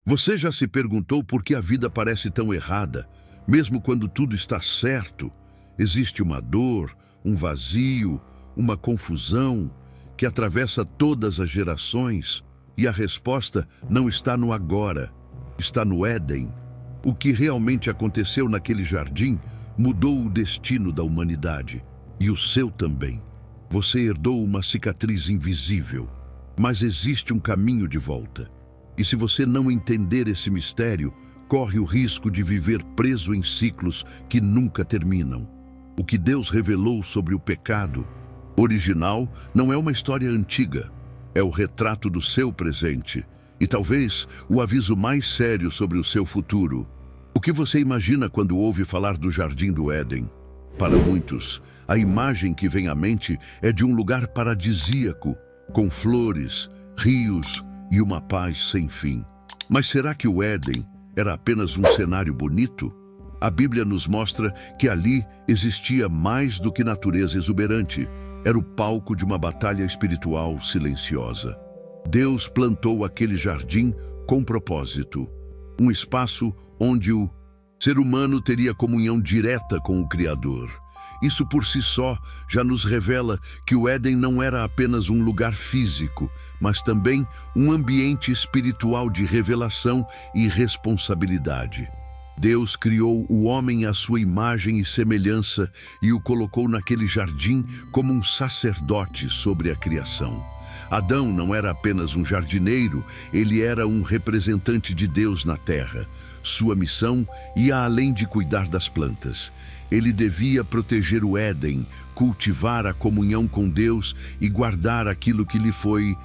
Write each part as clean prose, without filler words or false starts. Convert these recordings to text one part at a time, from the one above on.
Você já se perguntou por que a vida parece tão errada, mesmo quando tudo está certo? Existe uma dor, um vazio, uma confusão que atravessa todas as gerações, e a resposta não está no agora, está no Éden. O que realmente aconteceu naquele jardim mudou o destino da humanidade, e o seu também. Você herdou uma cicatriz invisível, mas existe um caminho de volta. E se você não entender esse mistério, corre o risco de viver preso em ciclos que nunca terminam. O que Deus revelou sobre o pecado original não é uma história antiga, é o retrato do seu presente e talvez o aviso mais sério sobre o seu futuro. O que você imagina quando ouve falar do Jardim do Éden? Para muitos, a imagem que vem à mente é de um lugar paradisíaco, com flores, rios e uma paz sem fim. Mas será que o Éden era apenas um cenário bonito? A Bíblia nos mostra que ali existia mais do que natureza exuberante. Era o palco de uma batalha espiritual silenciosa. Deus plantou aquele jardim com propósito. Um espaço onde o ser humano teria comunhão direta com o Criador. Isso por si só já nos revela que o Éden não era apenas um lugar físico, mas também um ambiente espiritual de revelação e responsabilidade. Deus criou o homem à sua imagem e semelhança e o colocou naquele jardim como um sacerdote sobre a criação. Adão não era apenas um jardineiro, ele era um representante de Deus na terra. Sua missão ia além de cuidar das plantas. Ele devia proteger o Éden, cultivar a comunhão com Deus e guardar aquilo que lhe foi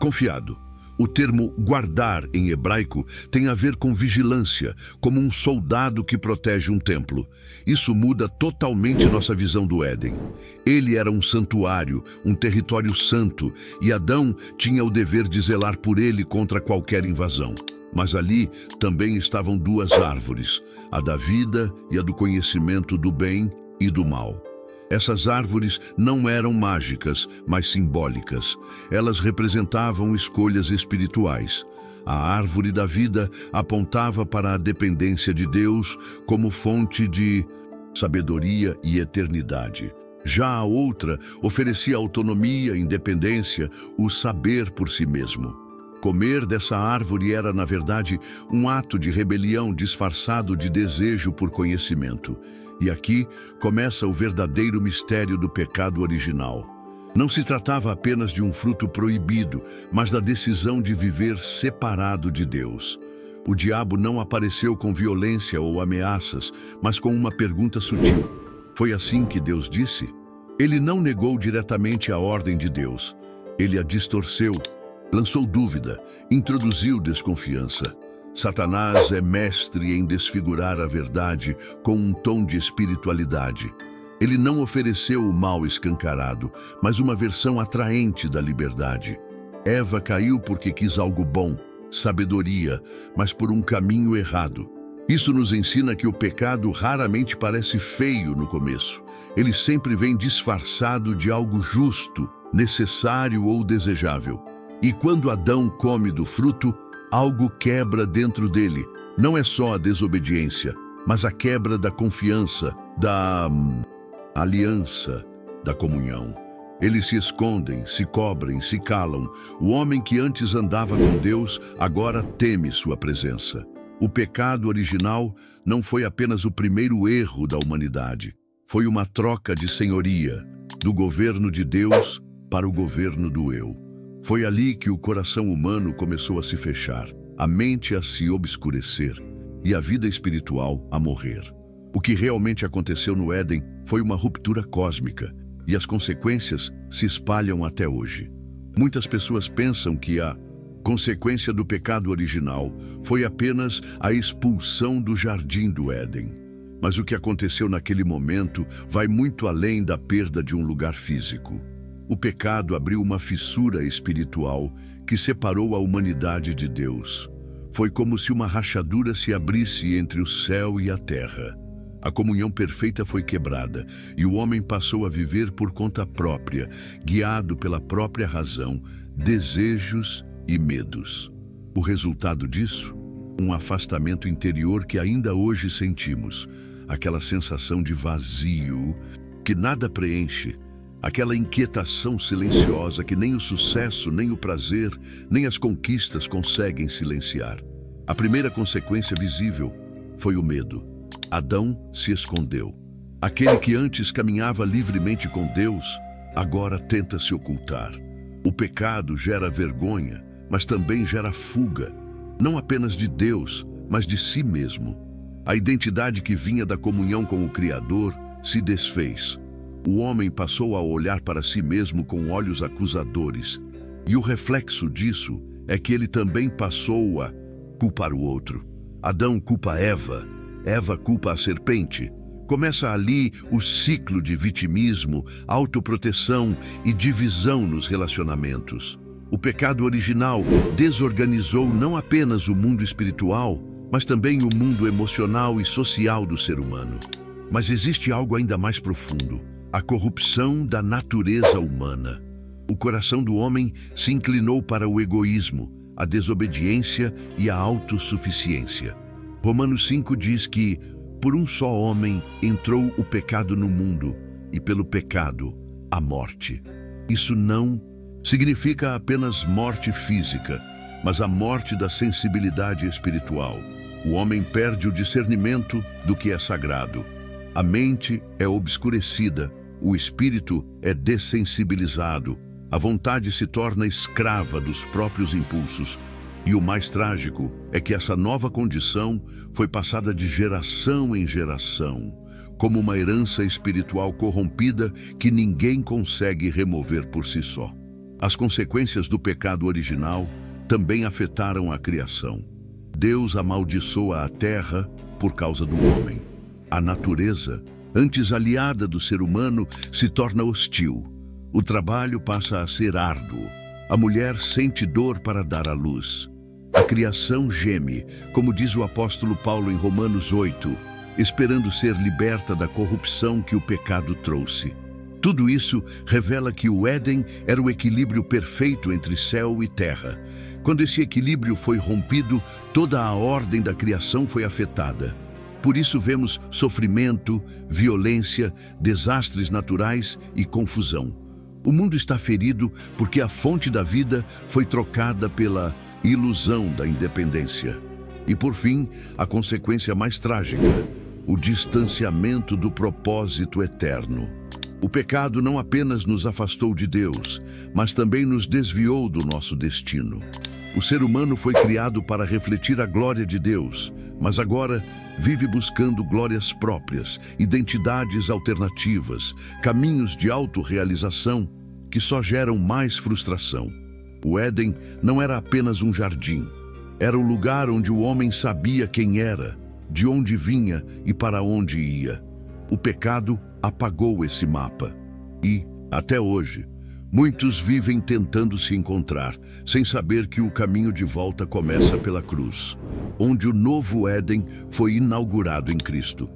confiado. O termo guardar em hebraico tem a ver com vigilância, como um soldado que protege um templo. Isso muda totalmente nossa visão do Éden. Ele era um santuário, um território santo, e Adão tinha o dever de zelar por ele contra qualquer invasão. Mas ali também estavam duas árvores, a da vida e a do conhecimento do bem e do mal. Essas árvores não eram mágicas, mas simbólicas. Elas representavam escolhas espirituais. A árvore da vida apontava para a dependência de Deus como fonte de sabedoria e eternidade. Já a outra oferecia autonomia, independência, o saber por si mesmo. Comer dessa árvore era, na verdade, um ato de rebelião disfarçado de desejo por conhecimento. E aqui começa o verdadeiro mistério do pecado original. Não se tratava apenas de um fruto proibido, mas da decisão de viver separado de Deus. O diabo não apareceu com violência ou ameaças, mas com uma pergunta sutil. Foi assim que Deus disse? Ele não negou diretamente a ordem de Deus. Ele a distorceu, lançou dúvida, introduziu desconfiança. Satanás é mestre em desfigurar a verdade com um tom de espiritualidade. Ele não ofereceu o mal escancarado, mas uma versão atraente da liberdade. Eva caiu porque quis algo bom, sabedoria, mas por um caminho errado. Isso nos ensina que o pecado raramente parece feio no começo. Ele sempre vem disfarçado de algo justo, necessário ou desejável. E quando Adão come do fruto, algo quebra dentro dele. Não é só a desobediência, mas a quebra da confiança, da aliança, da comunhão. Eles se escondem, se cobrem, se calam. O homem que antes andava com Deus, agora teme sua presença. O pecado original não foi apenas o primeiro erro da humanidade. Foi uma troca de senhoria, do governo de Deus para o governo do eu. Foi ali que o coração humano começou a se fechar, a mente a se obscurecer e a vida espiritual a morrer. O que realmente aconteceu no Éden foi uma ruptura cósmica e as consequências se espalham até hoje. Muitas pessoas pensam que a consequência do pecado original foi apenas a expulsão do Jardim do Éden. Mas o que aconteceu naquele momento vai muito além da perda de um lugar físico. O pecado abriu uma fissura espiritual que separou a humanidade de Deus. Foi como se uma rachadura se abrisse entre o céu e a terra. A comunhão perfeita foi quebrada e o homem passou a viver por conta própria, guiado pela própria razão, desejos e medos. O resultado disso? Um afastamento interior que ainda hoje sentimos, aquela sensação de vazio que nada preenche, aquela inquietação silenciosa que nem o sucesso, nem o prazer, nem as conquistas conseguem silenciar. A primeira consequência visível foi o medo. Adão se escondeu. Aquele que antes caminhava livremente com Deus, agora tenta se ocultar. O pecado gera vergonha, mas também gera fuga, não apenas de Deus, mas de si mesmo. A identidade que vinha da comunhão com o Criador se desfez. O homem passou a olhar para si mesmo com olhos acusadores, e o reflexo disso é que ele também passou a culpar o outro. Adão culpa Eva, Eva culpa a serpente. Começa ali o ciclo de vitimismo, autoproteção e divisão nos relacionamentos. O pecado original desorganizou não apenas o mundo espiritual, mas também o mundo emocional e social do ser humano. Mas existe algo ainda mais profundo: a corrupção da natureza humana. O coração do homem se inclinou para o egoísmo, a desobediência e a autossuficiência. Romanos 5 diz que por um só homem entrou o pecado no mundo, e pelo pecado a morte. Isso não significa apenas morte física, mas a morte da sensibilidade espiritual. O homem perde o discernimento do que é sagrado. A mente é obscurecida, o espírito é dessensibilizado, a vontade se torna escrava dos próprios impulsos. E o mais trágico é que essa nova condição foi passada de geração em geração, como uma herança espiritual corrompida que ninguém consegue remover por si só. As consequências do pecado original também afetaram a criação. Deus amaldiçoa a terra por causa do homem. A natureza, antes aliada do ser humano, se torna hostil. O trabalho passa a ser árduo. A mulher sente dor para dar à luz. A criação geme, como diz o apóstolo Paulo em Romanos 8, esperando ser liberta da corrupção que o pecado trouxe. Tudo isso revela que o Éden era o equilíbrio perfeito entre céu e terra. Quando esse equilíbrio foi rompido, toda a ordem da criação foi afetada. Por isso vemos sofrimento, violência, desastres naturais e confusão. O mundo está ferido porque a fonte da vida foi trocada pela ilusão da independência. E por fim, a consequência mais trágica: o distanciamento do propósito eterno. O pecado não apenas nos afastou de Deus, mas também nos desviou do nosso destino. O ser humano foi criado para refletir a glória de Deus, mas agora vive buscando glórias próprias, identidades alternativas, caminhos de autorrealização que só geram mais frustração. O Éden não era apenas um jardim, era o lugar onde o homem sabia quem era, de onde vinha e para onde ia. O pecado apagou esse mapa e, até hoje, muitos vivem tentando se encontrar, sem saber que o caminho de volta começa pela cruz, onde o novo Éden foi inaugurado em Cristo.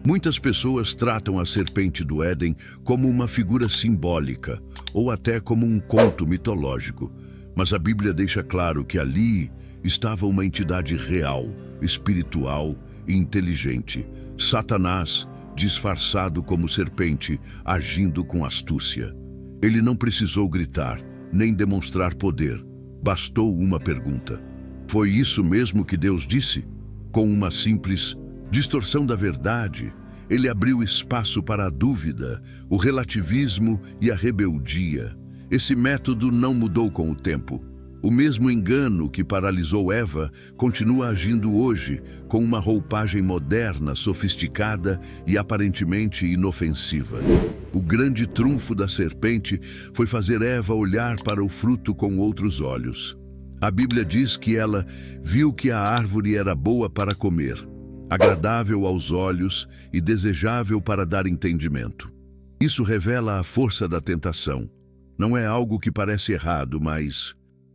Muitas pessoas tratam a serpente do Éden como uma figura simbólica ou até como um conto mitológico, mas a Bíblia deixa claro que ali estava uma entidade real, espiritual e inteligente, Satanás, disfarçado como serpente, agindo com astúcia. Ele não precisou gritar, nem demonstrar poder. Bastou uma pergunta. Foi isso mesmo que Deus disse? Com uma simples distorção da verdade, ele abriu espaço para a dúvida, o relativismo e a rebeldia. Esse método não mudou com o tempo. O mesmo engano que paralisou Eva continua agindo hoje com uma roupagem moderna, sofisticada e aparentemente inofensiva. O grande trunfo da serpente foi fazer Eva olhar para o fruto com outros olhos. A Bíblia diz que ela viu que a árvore era boa para comer, agradável aos olhos e desejável para dar entendimento. Isso revela a força da tentação. Não é algo que parece errado, mas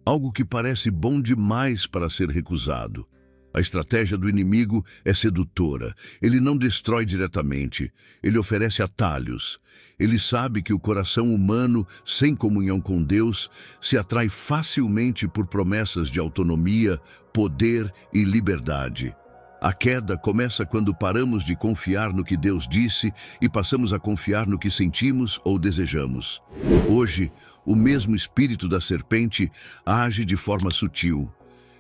algo que parece bom demais para ser recusado. A estratégia do inimigo é sedutora. Ele não destrói diretamente, ele oferece atalhos. Ele sabe que o coração humano, sem comunhão com Deus, se atrai facilmente por promessas de autonomia, poder e liberdade. A queda começa quando paramos de confiar no que Deus disse e passamos a confiar no que sentimos ou desejamos. Hoje, o mesmo espírito da serpente age de forma sutil.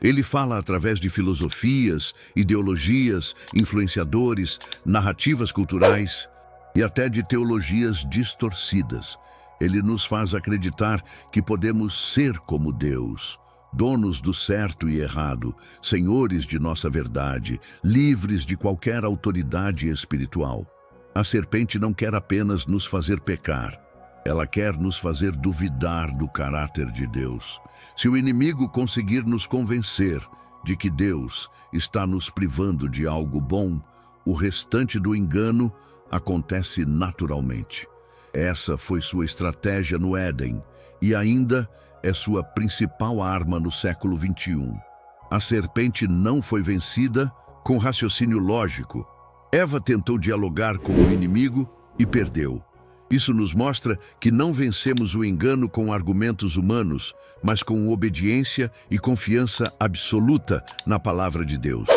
Ele fala através de filosofias, ideologias, influenciadores, narrativas culturais e até de teologias distorcidas. Ele nos faz acreditar que podemos ser como Deus, donos do certo e errado, senhores de nossa verdade, livres de qualquer autoridade espiritual. A serpente não quer apenas nos fazer pecar. Ela quer nos fazer duvidar do caráter de Deus. Se o inimigo conseguir nos convencer de que Deus está nos privando de algo bom, o restante do engano acontece naturalmente. Essa foi sua estratégia no Éden e ainda é sua principal arma no século XXI. A serpente não foi vencida com raciocínio lógico. Eva tentou dialogar com o inimigo e perdeu. Isso nos mostra que não vencemos o engano com argumentos humanos, mas com obediência e confiança absoluta na palavra de Deus.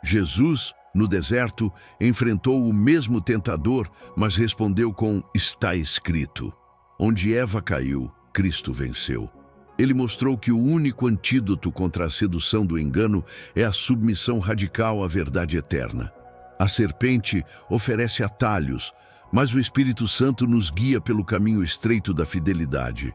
Jesus, no deserto, enfrentou o mesmo tentador, mas respondeu com "está escrito". Onde Eva caiu, Cristo venceu. Ele mostrou que o único antídoto contra a sedução do engano é a submissão radical à verdade eterna. A serpente oferece atalhos, mas o Espírito Santo nos guia pelo caminho estreito da fidelidade.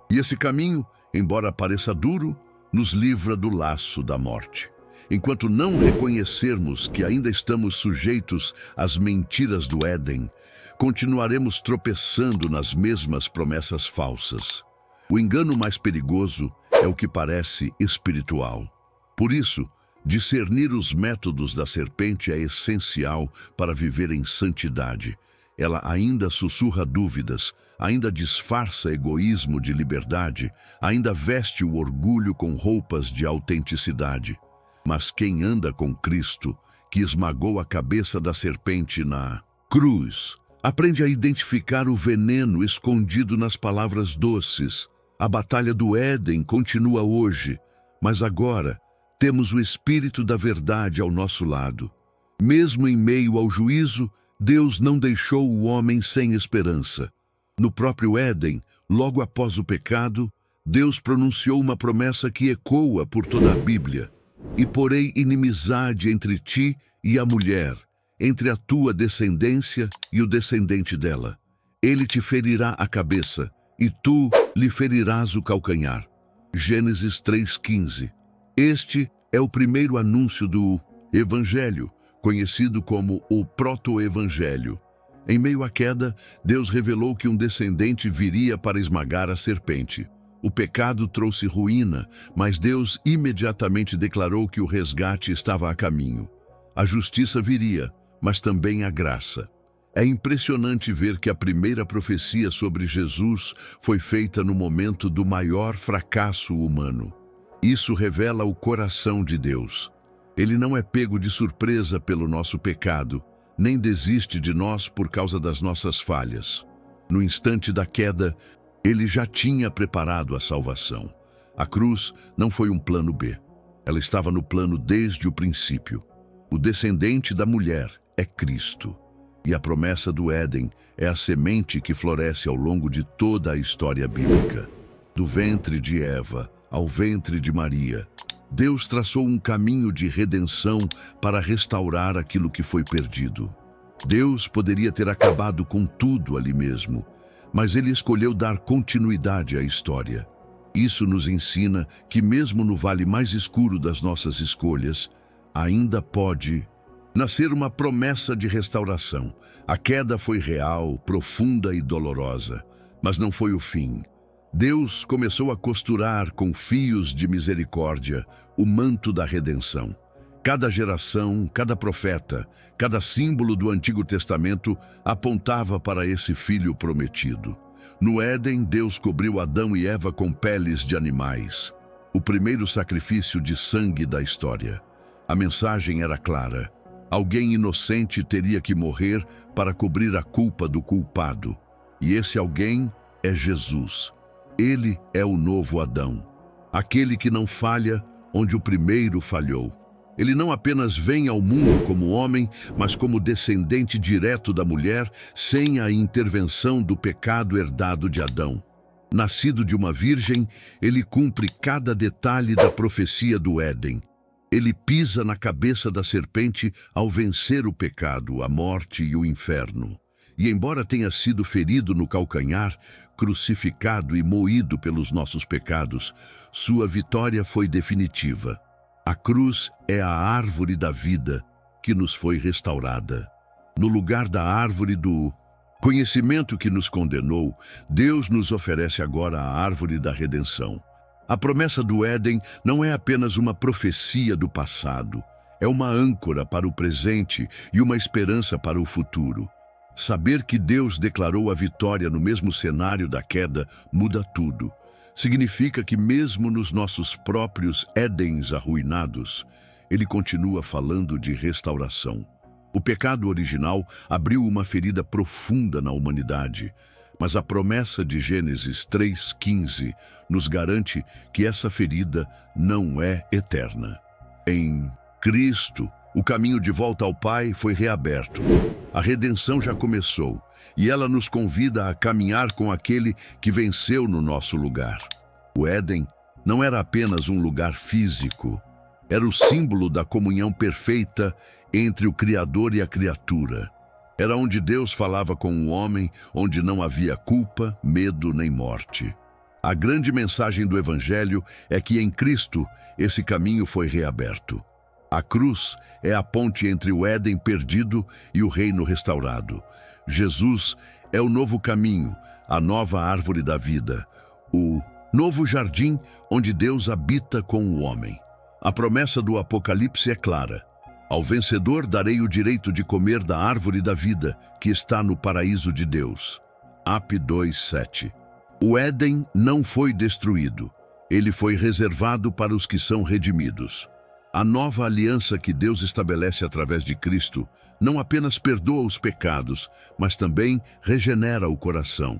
E esse caminho, embora pareça duro, nos livra do laço da morte. Enquanto não reconhecermos que ainda estamos sujeitos às mentiras do Éden, continuaremos tropeçando nas mesmas promessas falsas. O engano mais perigoso é o que parece espiritual. Por isso, discernir os métodos da serpente é essencial para viver em santidade. Ela ainda sussurra dúvidas, ainda disfarça egoísmo de liberdade, ainda veste o orgulho com roupas de autenticidade. Mas quem anda com Cristo, que esmagou a cabeça da serpente na cruz, aprende a identificar o veneno escondido nas palavras doces. A batalha do Éden continua hoje, mas agora temos o Espírito da verdade ao nosso lado. Mesmo em meio ao juízo, Deus não deixou o homem sem esperança. No próprio Éden, logo após o pecado, Deus pronunciou uma promessa que ecoa por toda a Bíblia. "E porei inimizade entre ti e a mulher, entre a tua descendência e o descendente dela. Ele te ferirá a cabeça, e tu lhe ferirás o calcanhar." Gênesis 3:15. Este é o primeiro anúncio do Evangelho, conhecido como o proto-evangelho. Em meio à queda, Deus revelou que um descendente viria para esmagar a serpente. O pecado trouxe ruína, mas Deus imediatamente declarou que o resgate estava a caminho. A justiça viria, mas também a graça. É impressionante ver que a primeira profecia sobre Jesus foi feita no momento do maior fracasso humano. Isso revela o coração de Deus. Ele não é pego de surpresa pelo nosso pecado, nem desiste de nós por causa das nossas falhas. No instante da queda, Ele já tinha preparado a salvação. A cruz não foi um plano B. Ela estava no plano desde o princípio. O descendente da mulher é Cristo. E a promessa do Éden é a semente que floresce ao longo de toda a história bíblica. Do ventre de Eva ao ventre de Maria, Deus traçou um caminho de redenção para restaurar aquilo que foi perdido. Deus poderia ter acabado com tudo ali mesmo, mas Ele escolheu dar continuidade à história. Isso nos ensina que mesmo no vale mais escuro das nossas escolhas, ainda pode nascer uma promessa de restauração. A queda foi real, profunda e dolorosa, mas não foi o fim. Deus começou a costurar com fios de misericórdia o manto da redenção. Cada geração, cada profeta, cada símbolo do Antigo Testamento apontava para esse filho prometido. No Éden, Deus cobriu Adão e Eva com peles de animais, o primeiro sacrifício de sangue da história. A mensagem era clara. Alguém inocente teria que morrer para cobrir a culpa do culpado. E esse alguém é Jesus. Ele é o novo Adão, aquele que não falha onde o primeiro falhou. Ele não apenas vem ao mundo como homem, mas como descendente direto da mulher, sem a intervenção do pecado herdado de Adão. Nascido de uma virgem, ele cumpre cada detalhe da profecia do Éden. Ele pisa na cabeça da serpente ao vencer o pecado, a morte e o inferno. E embora tenha sido ferido no calcanhar, crucificado e moído pelos nossos pecados, sua vitória foi definitiva. A cruz é a árvore da vida que nos foi restaurada. No lugar da árvore do conhecimento que nos condenou, Deus nos oferece agora a árvore da redenção. A promessa do Éden não é apenas uma profecia do passado, é uma âncora para o presente e uma esperança para o futuro. Saber que Deus declarou a vitória no mesmo cenário da queda muda tudo. Significa que mesmo nos nossos próprios Édens arruinados, Ele continua falando de restauração. O pecado original abriu uma ferida profunda na humanidade, mas a promessa de Gênesis 3:15 nos garante que essa ferida não é eterna. Em Cristo, o caminho de volta ao Pai foi reaberto. A redenção já começou, e ela nos convida a caminhar com aquele que venceu no nosso lugar. O Éden não era apenas um lugar físico, era o símbolo da comunhão perfeita entre o Criador e a criatura. Era onde Deus falava com o homem, onde não havia culpa, medo nem morte. A grande mensagem do Evangelho é que em Cristo esse caminho foi reaberto. A cruz é a ponte entre o Éden perdido e o reino restaurado. Jesus é o novo caminho, a nova árvore da vida, o novo jardim onde Deus habita com o homem. A promessa do Apocalipse é clara. Ao vencedor darei o direito de comer da árvore da vida que está no paraíso de Deus. Ap 2:7. O Éden não foi destruído. Ele foi reservado para os que são redimidos. A nova aliança que Deus estabelece através de Cristo não apenas perdoa os pecados, mas também regenera o coração.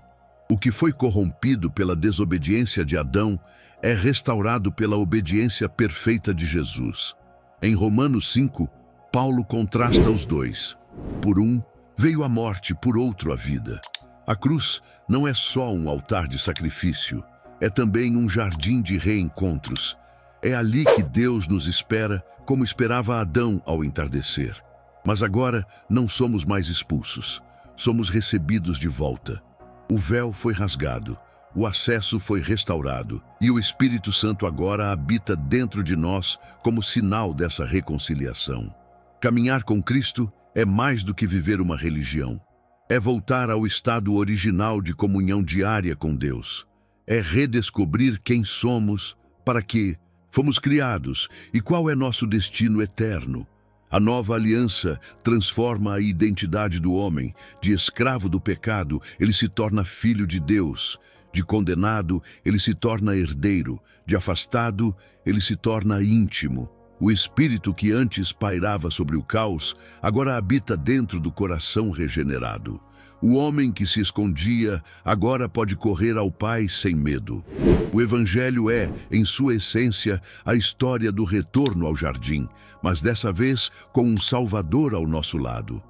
O que foi corrompido pela desobediência de Adão é restaurado pela obediência perfeita de Jesus. Em Romanos 5, Paulo contrasta os dois. Por um, veio a morte, por outro a vida. A cruz não é só um altar de sacrifício, é também um jardim de reencontros. É ali que Deus nos espera, como esperava Adão ao entardecer. Mas agora não somos mais expulsos. Somos recebidos de volta. O véu foi rasgado, o acesso foi restaurado, e o Espírito Santo agora habita dentro de nós como sinal dessa reconciliação. Caminhar com Cristo é mais do que viver uma religião. É voltar ao estado original de comunhão diária com Deus. É redescobrir quem somos, para que fomos criados e qual é nosso destino eterno. A nova aliança transforma a identidade do homem. De escravo do pecado, ele se torna filho de Deus. De condenado, ele se torna herdeiro. De afastado, ele se torna íntimo. O espírito que antes pairava sobre o caos, agora habita dentro do coração regenerado. O homem que se escondia, agora pode correr ao Pai sem medo. O Evangelho é, em sua essência, a história do retorno ao jardim, mas dessa vez com um Salvador ao nosso lado.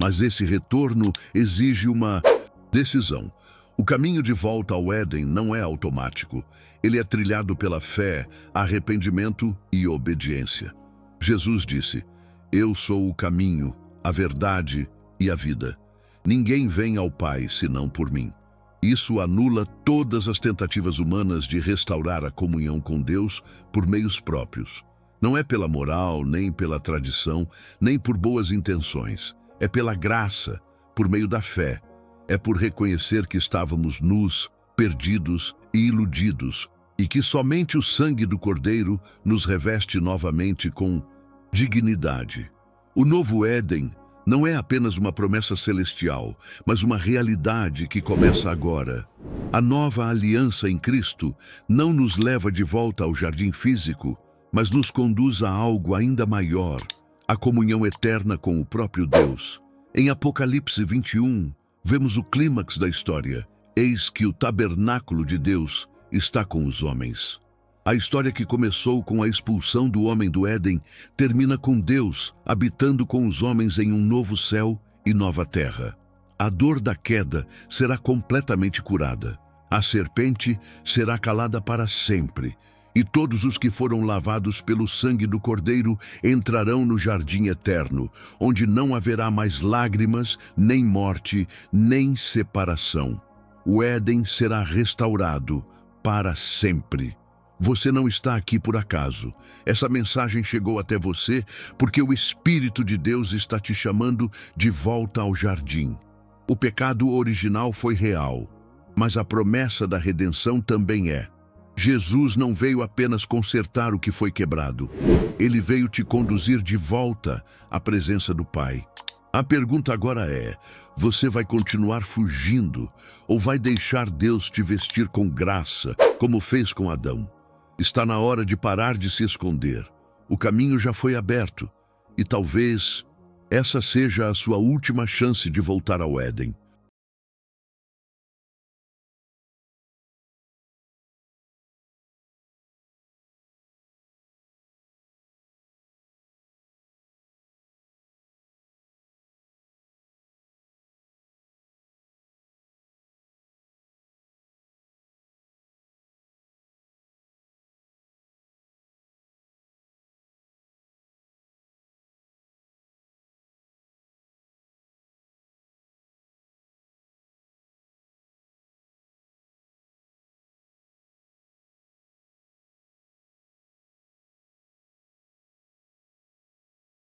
Mas esse retorno exige uma decisão. O caminho de volta ao Éden não é automático. Ele é trilhado pela fé, arrependimento e obediência. Jesus disse: "Eu sou o caminho, a verdade e a vida. Ninguém vem ao Pai senão por mim." Isso anula todas as tentativas humanas de restaurar a comunhão com Deus por meios próprios. Não é pela moral, nem pela tradição, nem por boas intenções. É pela graça, por meio da fé. É por reconhecer que estávamos nus, perdidos e iludidos, e que somente o sangue do Cordeiro nos reveste novamente com dignidade. O novo Éden não é apenas uma promessa celestial, mas uma realidade que começa agora. A nova aliança em Cristo não nos leva de volta ao jardim físico, mas nos conduz a algo ainda maior, a comunhão eterna com o próprio Deus. Em Apocalipse 21, vemos o clímax da história. Eis que o tabernáculo de Deus está com os homens. A história que começou com a expulsão do homem do Éden termina com Deus habitando com os homens em um novo céu e nova terra. A dor da queda será completamente curada. A serpente será calada para sempre, e todos os que foram lavados pelo sangue do Cordeiro entrarão no jardim eterno, onde não haverá mais lágrimas, nem morte, nem separação. O Éden será restaurado para sempre. Você não está aqui por acaso. Essa mensagem chegou até você porque o Espírito de Deus está te chamando de volta ao jardim. O pecado original foi real, mas a promessa da redenção também é. Jesus não veio apenas consertar o que foi quebrado. Ele veio te conduzir de volta à presença do Pai. A pergunta agora é: você vai continuar fugindo ou vai deixar Deus te vestir com graça, como fez com Adão? Está na hora de parar de se esconder. O caminho já foi aberto e talvez essa seja a sua última chance de voltar ao Éden.